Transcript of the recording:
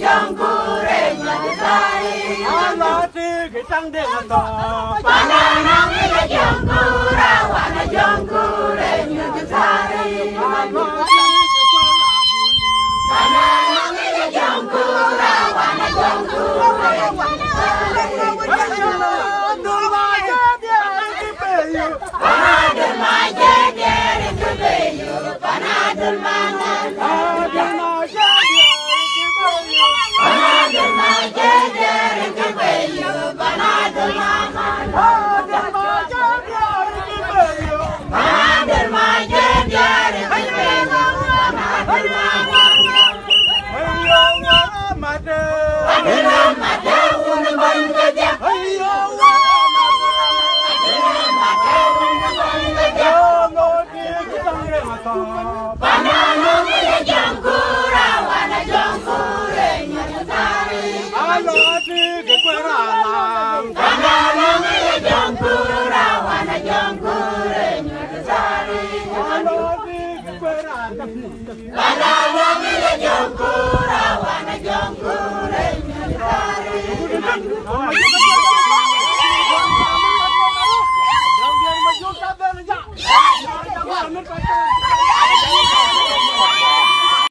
jongkure nyadari alati kitang dengato banana mila jongkura wana jongkure nyadari banana mila jongkura wana jongkure Panadul maje deri kebayu panadul mangan Panadul maje deri kebayu panadul mangan Panadul maje deri kebayu panadul mangan Ayo mate un bangaja Ayo Banana mila jongkura wana jongkure nyadari alati kekeralang Banana mila jongkura wana jongkure nyadari alati kekeralang Banana mila jongkura wana jongkure nyadari